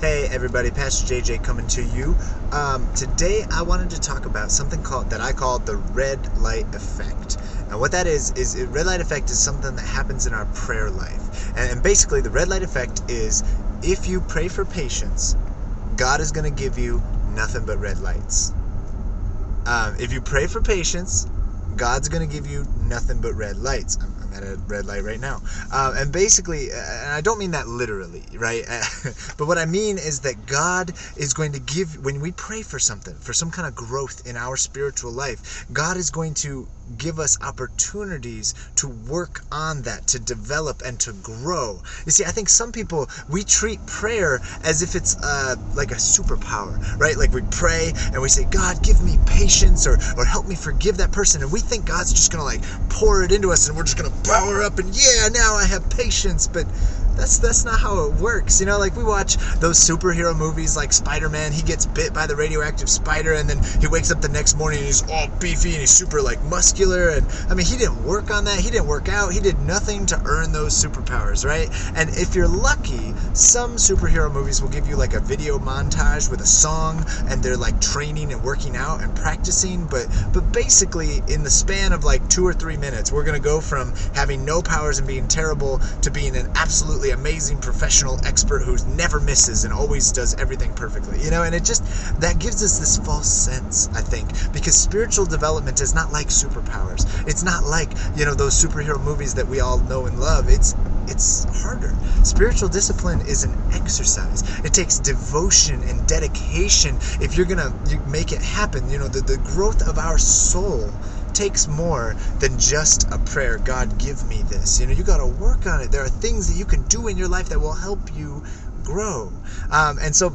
Hey everybody, Pastor JJ coming to you. Today I wanted to talk about something that I call the red light effect. And what that is red light effect is something that happens in our prayer life. And basically the red light effect is if you pray for patience, God is going to give you nothing but red lights. If you pray for patience, God's going to give you nothing but red lights. I'm at a red light right now. And basically, and I don't mean that literally, right? But what I mean is that God is going to give, when we pray for something, for some kind of growth in our spiritual life, God is going to give us opportunities to work on that, to develop and to grow. You see, I think some people, we treat prayer as if it's like a superpower, right? Like we pray and we say, God, give me patience or help me forgive that person. And we think God's just going to like pour it into us and we're just going to power up and yeah, now I have patience. But that's not how it works. You know, like we watch those superhero movies like Spider-Man. He gets bit by the radioactive spider and then he wakes up the next morning and he's all beefy and he's super like muscular. And I mean, he didn't work on that. He didn't work out. He did nothing to earn those superpowers, right? And if you're lucky, some superhero movies will give you like a video montage with a song and they're like training and working out and practicing. But basically in the span of like 2 or 3 minutes, we're going to go from having no powers and being terrible to being an absolutely amazing professional expert who never misses and always does everything perfectly, you know. And it just, that gives us this false sense, I think, because spiritual development is not like superpowers. It's not like, you know, those superhero movies that we all know and love. It's harder. Spiritual discipline is an exercise. It takes devotion and dedication if you're gonna make it happen. You know, the growth of our soul takes more than just a prayer. God, give me this. You know, you got to work on it. There are things that you can do in your life that will help you grow. And so,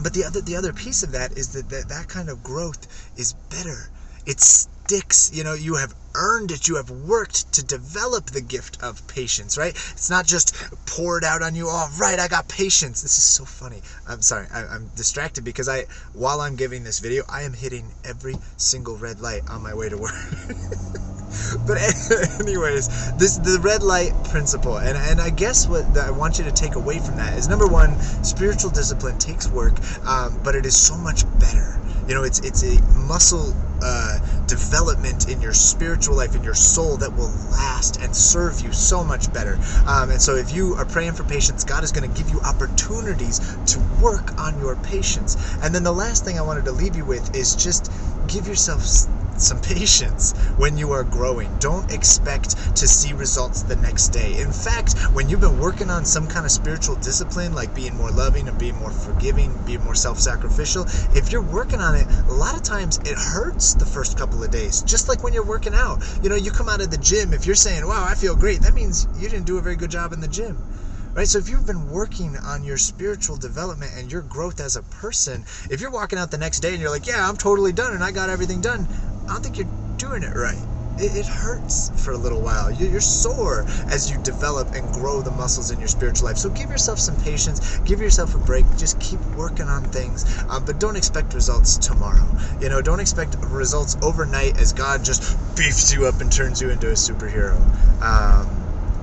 but the other piece of that is that kind of growth is better. It sticks. You know, you have earned it. You have worked to develop the gift of patience, right? It's not just poured out on you. All right, I got patience. This is so funny. I'm sorry. I'm distracted because while I'm giving this video, I am hitting every single red light on my way to work. But anyways, the red light principle, and I guess what I want you to take away from that is, number one, spiritual discipline takes work, but it is so much better. You know, it's a muscle development in your spiritual life, in your soul, that will last and serve you so much better. And so if you are praying for patience, God is going to give you opportunities to work on your patience. And then the last thing I wanted to leave you with is just give yourself some patience when you are growing. Don't expect to see results the next day. In fact, when you've been working on some kind of spiritual discipline, like being more loving and being more forgiving, being more self-sacrificial, if you're working on it, a lot of times it hurts the first couple of days. Just like when you're working out. You know, you come out of the gym, if you're saying, wow, I feel great, that means you didn't do a very good job in the gym. Right? So if you've been working on your spiritual development and your growth as a person, if you're walking out the next day and you're like, yeah, I'm totally done and I got everything done, I don't think you're doing it right. It hurts for a little while. You're sore as you develop and grow the muscles in your spiritual life. So give yourself some patience. Give yourself a break. Just keep working on things. But don't expect results tomorrow. You know, don't expect results overnight as God just beefs you up and turns you into a superhero.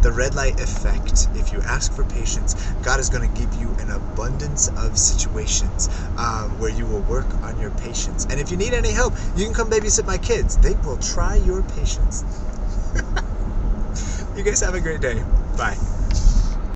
The red light effect, if you ask for patience, God is going to give you an abundance of situations where you will work on your patience. And if you need any help, you can come babysit my kids. They will try your patience. You guys have a great day. Bye.